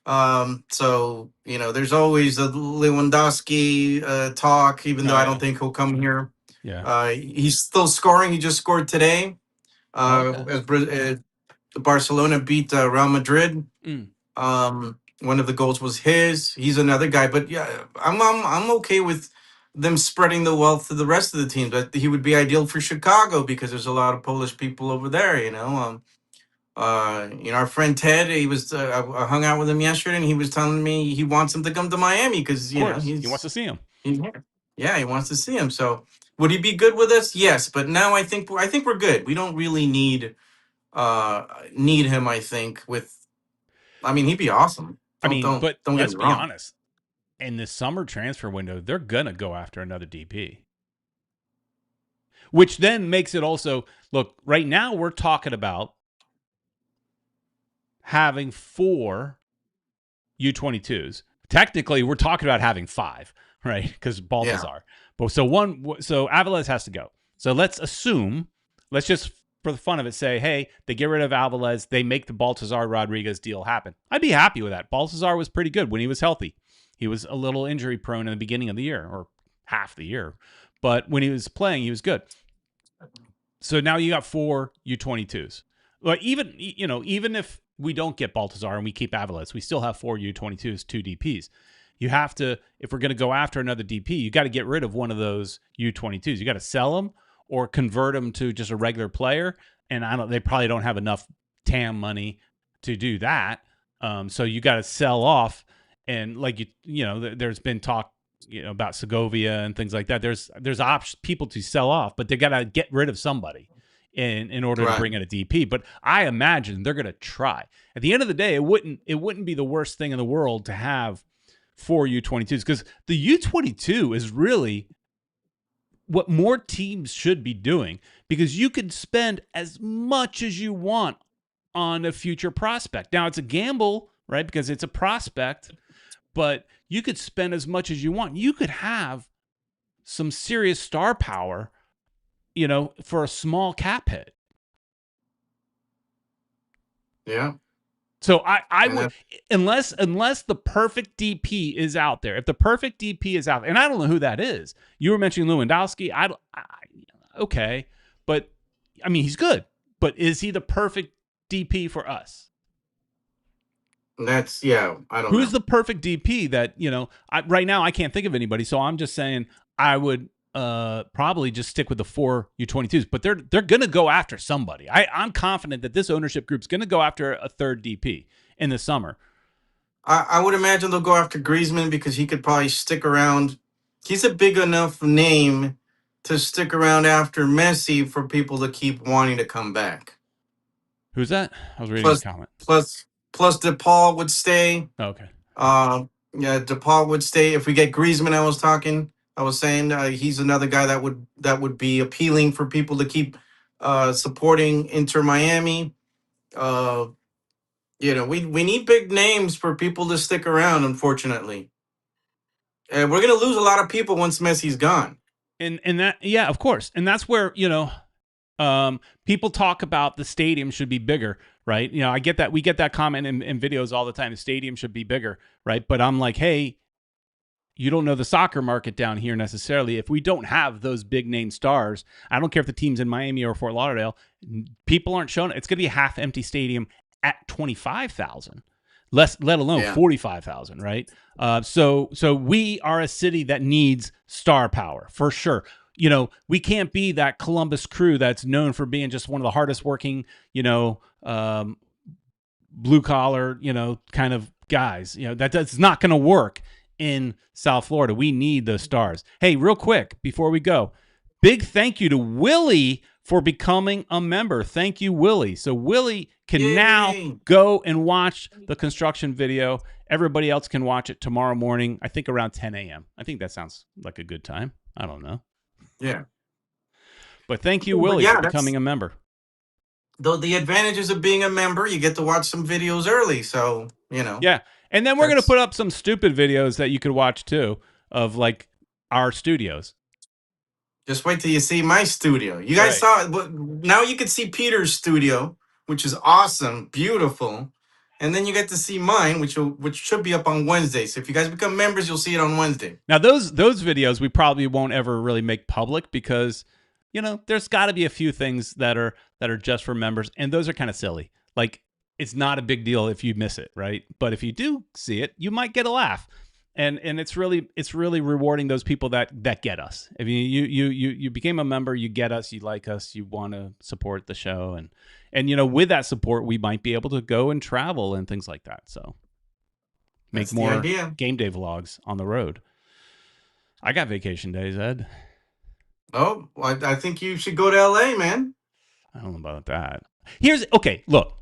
So there's always the Lewandowski talk, even though I don't think he'll come here. Yeah. He's still scoring. He just scored today. Okay. Barcelona beat Real Madrid. One of the goals was his. He's another guy, but yeah, I'm okay with them spreading the wealth to the rest of the teams. But he would be ideal for Chicago because there's a lot of Polish people over there. Our friend Ted, he was I hung out with him yesterday, and he was telling me he wants him to come to Miami because he wants to see him. Yeah, he wants to see him. So would he be good with us? Yes, but now I think we're good. We don't really need him. I think he'd be awesome. But don't let's get be me wrong. honest. In the summer transfer window, they're gonna go after another DP. Which then makes it also, look, right now we're talking about having 4 U22s. Technically, we're talking about having 5, right? Because Baltazar. Yeah. But so Alvarez has to go. So let's just for the fun of it, say, hey, they get rid of Alvarez, they make the Baltazar Rodriguez deal happen. I'd be happy with that. Baltazar was pretty good when he was healthy. He was a little injury prone in the beginning of the year, or half the year. But when he was playing, he was good. So now you got 4 U22s. Well, even if we don't get Baltazar and we keep Alvarez, we still have 4 U22s, 2 DPs. You have to, if we're going to go after another DP, you got to get rid of one of those U22s. You got to sell them or convert them to just a regular player. And they probably don't have enough TAM money to do that. So you got to sell off. And like there's been talk about Segovia and things like that. There's people to sell off, but they got to get rid of somebody in order to bring in a DP. But I imagine they're going to try. At the end of the day, it wouldn't be the worst thing in the world to have 4 U22s, because the U22 is really what more teams should be doing, because you can spend as much as you want on a future prospect. Now it's a gamble, right? Because it's a prospect. But you could spend as much as you want. You could have some serious star power, for a small cap hit. Yeah. So I would, unless the perfect DP is out there. If the perfect DP is out there, and I don't know who that is. You were mentioning Lewandowski. Okay, but he's good. But is he the perfect DP for us? I don't know. Who's the perfect DP that, right now I can't think of anybody. So I'm just saying I would probably just stick with the 4 U22s, but they're going to go after somebody. I'm confident that this ownership group's going to go after a third DP in the summer. I would imagine they'll go after Griezmann because he could probably stick around. He's a big enough name to stick around after Messi for people to keep wanting to come back. Who's that? I was reading his comment. Plus DePaul would stay. Oh, okay. Yeah, DePaul would stay. If we get Griezmann, I was saying he's another guy that would be appealing for people to keep supporting Inter Miami. We need big names for people to stick around, unfortunately. And we're going to lose a lot of people once Messi's gone. And that, yeah, of course. And that's where, people talk about the stadium should be bigger, right? I get that. We get that comment in videos all the time. The stadium should be bigger, right? But I'm like, hey, you don't know the soccer market down here necessarily. If we don't have those big name stars, I don't care if the team's in Miami or Fort Lauderdale, people aren't showing. It's going to be a half empty stadium at 25,000, let alone 45,000, right? So we are a city that needs star power for sure. You know, we can't be that Columbus Crew that's known for being just one of the hardest working, blue collar, kind of guys. That's not going to work in South Florida. We need those stars. Hey, real quick before we go, big thank you to Willie for becoming a member. Thank you, Willie. So Willie can now go and watch the construction video. Everybody else can watch it tomorrow morning, I think around 10 a.m. I think that sounds like a good time. I don't know. Yeah. But thank you, Willie, for becoming a member. Though the advantages of being a member, you get to watch some videos early. So, Yeah. And then we're going to put up some stupid videos that you could watch too of like our studios. Just wait till you see my studio. You guys saw it. Now you can see Peter's studio, which is awesome, beautiful. And then you get to see mine, which should be up on Wednesday. So if you guys become members, you'll see it on Wednesday. Now those videos we probably won't ever really make public because, there's got to be a few things that are just for members, and those are kind of silly. Like, it's not a big deal if you miss it, right? But if you do see it, you might get a laugh. And it's really rewarding those people that get us. I mean, you became a member, you get us, you like us, you want to support the show, and with that support, we might be able to go and travel and things like that. So make more game day vlogs on the road. I got vacation days, Ed. Oh, well, I think you should go to LA, man. I don't know about that. Look,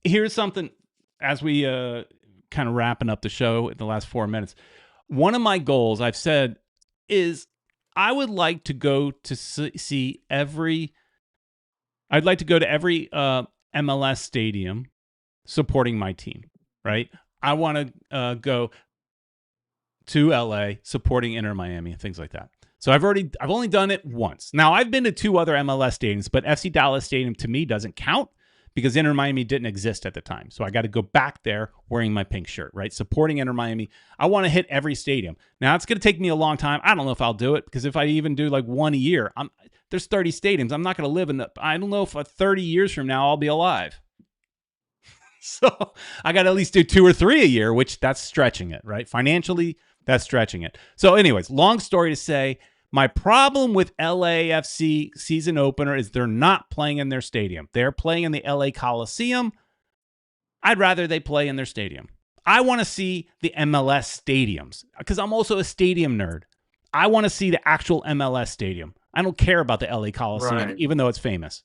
here's something as we kind of wrapping up the show in the last 4 minutes. One of my goals I've said is I would like to go to see every MLS stadium supporting my team, right? I want to go to LA supporting Inter Miami and things like that. So I've only done it once. Now I've been to 2 other MLS stadiums, but FC Dallas Stadium to me doesn't count because Inter Miami didn't exist at the time. So I got to go back there wearing my pink shirt, right? Supporting Inter Miami. I want to hit every stadium. Now it's going to take me a long time. I don't know if I'll do it because if I even do like one a year, there's 30 stadiums. I'm not going to live in I don't know if 30 years from now I'll be alive. So I got to at least do 2 or 3 a year, which that's stretching it, right? Financially, that's stretching it. So anyways, long story to say, my problem with LAFC season opener is they're not playing in their stadium. They're playing in the LA Coliseum. I'd rather they play in their stadium. I want to see the MLS stadiums because I'm also a stadium nerd. I want to see the actual MLS stadium. I don't care about the LA Coliseum, even though it's famous.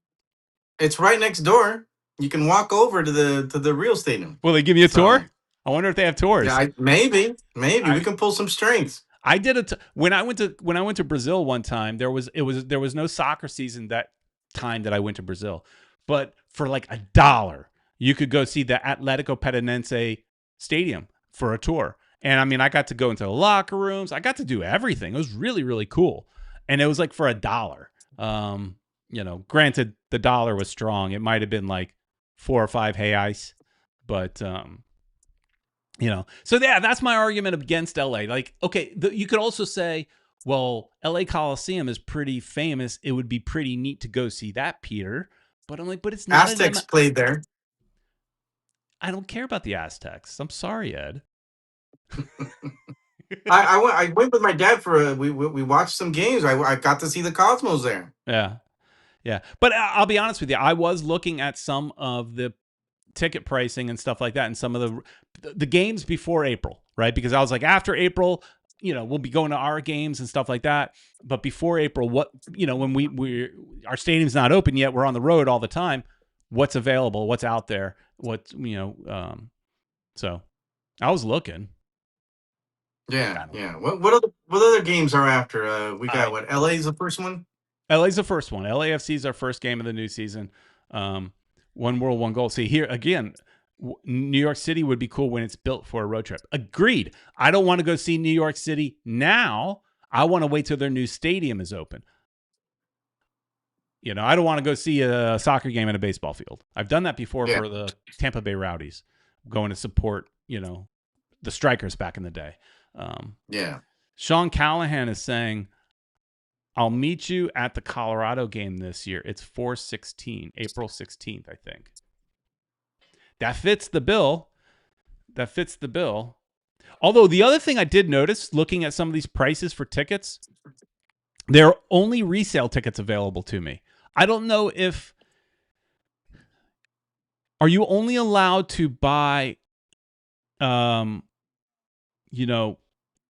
It's right next door. You can walk over to the real stadium. Will they give you a tour? I wonder if they have tours. Yeah, maybe we can pull some strings. I did it when I went to Brazil one time. There was no soccer season that time that I went to Brazil, but for like $1, you could go see the Atlético Paranense stadium for a tour. And I mean, I got to go into the locker rooms. I got to do everything. It was really, really cool. And it was like for $1. Granted, the dollar was strong. It might have been like 4 or 5 reais, but so yeah, that's my argument against LA. Like, okay, you could also say, well, LA Coliseum is pretty famous. It would be pretty neat to go see that, Peter. But I'm like, but it's not. Aztecs played there. I don't care about the Aztecs. I'm sorry, Ed. I went with my dad for we watched some games. I got to see the Cosmos there. Yeah. But I'll be honest with you. I was looking at some of the ticket pricing and stuff like that and some of the games before April, right? Because I was like, after April, we'll be going to our games and stuff like that. But before April, what, when our stadium's not open yet, we're on the road all the time. What's available? What's out there? So I was looking. Yeah. What other games are after? We got LA's the first one? LA's the first one. LAFC is our first game of the new season. One world, one goal. See, here again, New York City would be cool when it's built for a road trip. Agreed. I don't want to go see New York City now. I want to wait till their new stadium is open. I don't want to go see a soccer game in a baseball field. I've done that before for the Tampa Bay Rowdies, going to support, the Strikers back in the day. Sean Callahan is saying, I'll meet you at the Colorado game this year. It's 4/16, April 16th, I think. That fits the bill. That fits the bill. Although the other thing I did notice, looking at some of these prices for tickets, there are only resale tickets available to me. I don't know if... Are you only allowed to buy,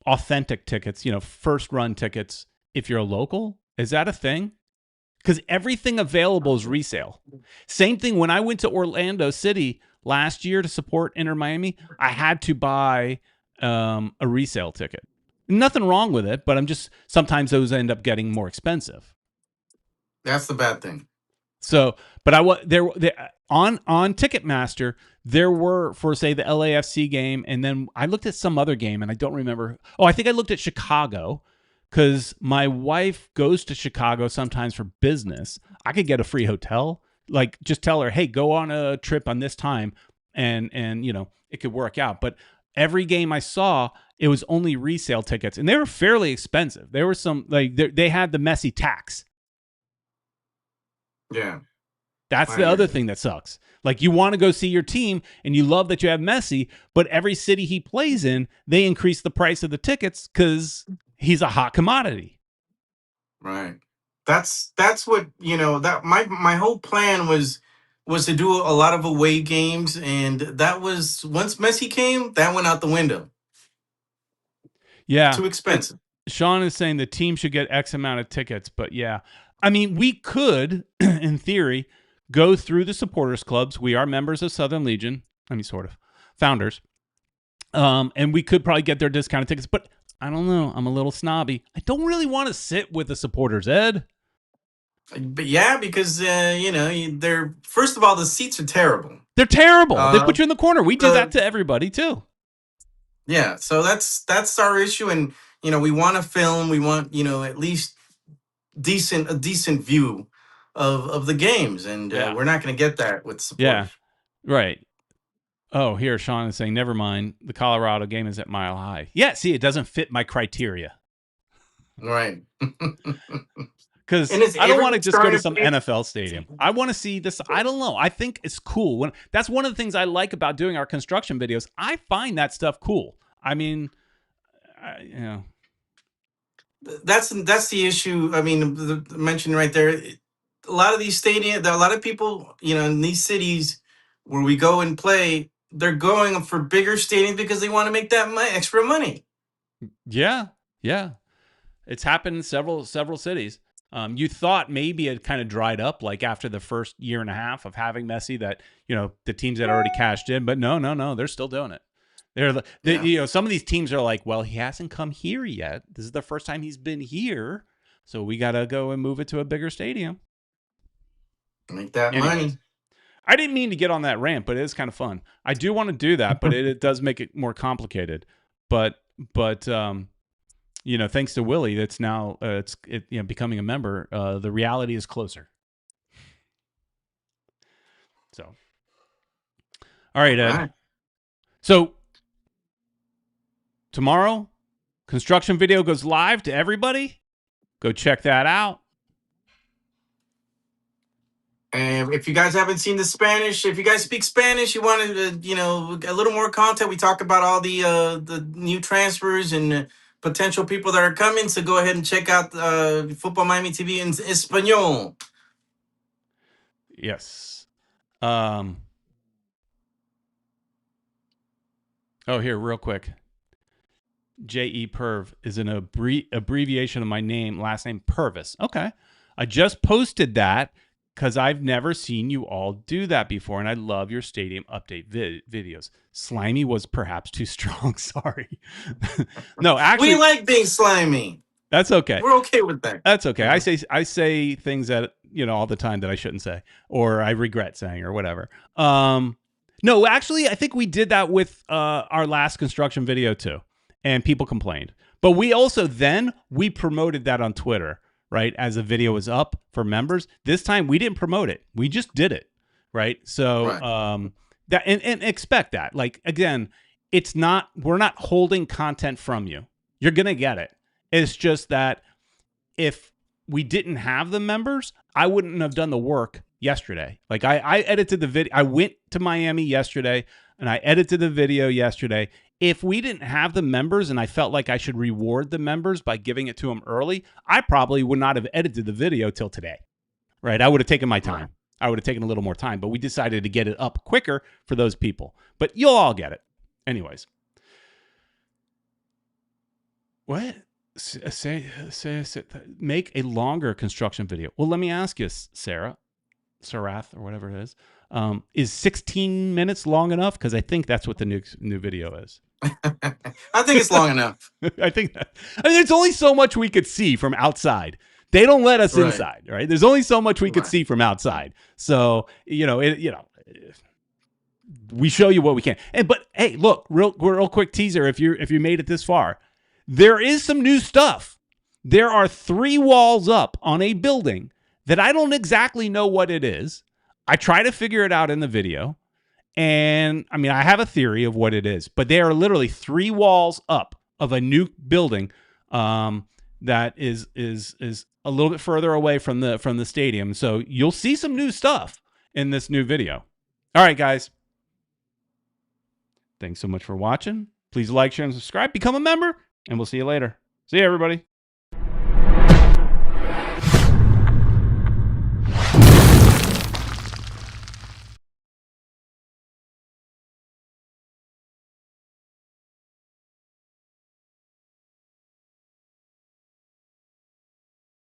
authentic tickets, first run tickets if you're a local? Is that a thing? Because everything available is resale. Same thing when I went to Orlando City last year to support Inter Miami, I had to buy a resale ticket. Nothing wrong with it, but sometimes those end up getting more expensive. That's the bad thing. So, but on Ticketmaster, there were, for say, the LAFC game, and then I looked at some other game, and I don't remember. Oh, I think I looked at Chicago, because my wife goes to Chicago sometimes for business. I could get a free hotel. Like, just tell her, hey, go on a trip on this time, and it could work out. But every game I saw, it was only resale tickets, and they were fairly expensive. There were some, like, they had the Messi tax. Yeah. That's the other thing that sucks. Like, you want to go see your team and you love that you have Messi, but every city he plays in, they increase the price of the tickets because he's a hot commodity. Right. That's what, that my whole plan was to do a lot of away games, and that was, once Messi came, that went out the window. Yeah. Too expensive. Sean is saying the team should get X amount of tickets, but yeah. I mean, we could, in theory, go through the supporters clubs. We are members of Southern Legion. I mean, sort of. Founders. And we could probably get their discounted tickets, but I don't know. I'm a little snobby. I don't really want to sit with the supporters, Ed. But yeah, because, they're, first of all, the seats are terrible. They're terrible. They put you in the corner. We do that to everybody, too. Yeah, so that's our issue, and, we want to film. We want, at least a decent view of the games, and we're not going to get that with supporters. Yeah, right. Oh, here Sean is saying, never mind. The Colorado game is at Mile High. Yeah, see, it doesn't fit my criteria. Right. Because I don't want to just go to some NFL stadium. I want to see this. I don't know. I think it's cool. That's one of the things I like about doing our construction videos. I find that stuff cool. I mean, That's the issue. I mean, mentioned right there, a lot of these stadiums, a lot of people, in these cities where we go and play, they're going for bigger stadiums because they want to make that extra money. Yeah. It's happened in several cities. You thought maybe it kind of dried up, like after the first year and a half of having Messi, that, the teams had already cashed in, but no, they're still doing it. Some of these teams are like, well, he hasn't come here yet. This is the first time he's been here, so we got to go and move it to a bigger stadium. Make that money. I didn't mean to get on that rant, but it is kind of fun. I do want to do that, but it does make it more complicated. But thanks to Willie, that's now becoming a member. The reality is closer. So, all right, Ed. Right. So tomorrow, construction video goes live to everybody. Go check that out. And if you guys haven't seen the Spanish, if you guys speak Spanish, you want to, a little more content. We talk about all the new transfers and potential people that are coming. So go ahead and check out Futbol Miami TV in Espanol. Yes. Oh, here, real quick. J.E. Perv is an abbreviation of my name, last name Purvis. Okay. I just posted that because I've never seen you all do that before, and I love your stadium update videos. Slimy was perhaps too strong. Sorry. No, actually, we like being slimy. That's okay. We're okay with that. That's okay. I say things that all the time that I shouldn't say, or I regret saying, or whatever. No, actually, I think we did that with our last construction video too, and people complained. But we also we promoted that on Twitter, right? As the video was up for members. This time we didn't promote it. We just did it, right? So that and expect that. Like, again, we're not holding content from you. You're gonna get it. It's just that if we didn't have the members, I wouldn't have done the work yesterday. Like I edited the video. I went to Miami yesterday and I edited the video yesterday. If we didn't have the members and I felt like I should reward the members by giving it to them early, I probably would not have edited the video till today, right? I would have taken my time. Right. I would have taken a little more time, but we decided to get it up quicker for those people. But you'll all get it. Anyways. What? Say, make a longer construction video. Well, let me ask you, Sarath, or whatever it is 16 minutes long enough? Because I think that's what the new video is. I think it's long enough. I mean, there's only so much we could see from outside. They don't let us inside, right? There's only so much we could see from outside. So, we show you what we can. But hey, look, real quick teaser. If you made it this far, there is some new stuff. There are 3 walls up on a building that I don't exactly know what it is. I try to figure it out in the video. And I mean, I have a theory of what it is, but they are literally 3 walls up of a new building that is a little bit further away from the stadium. So you'll see some new stuff in this new video. All right, guys. Thanks so much for watching. Please like, share, and subscribe. Become a member, and we'll see you later. See you, everybody.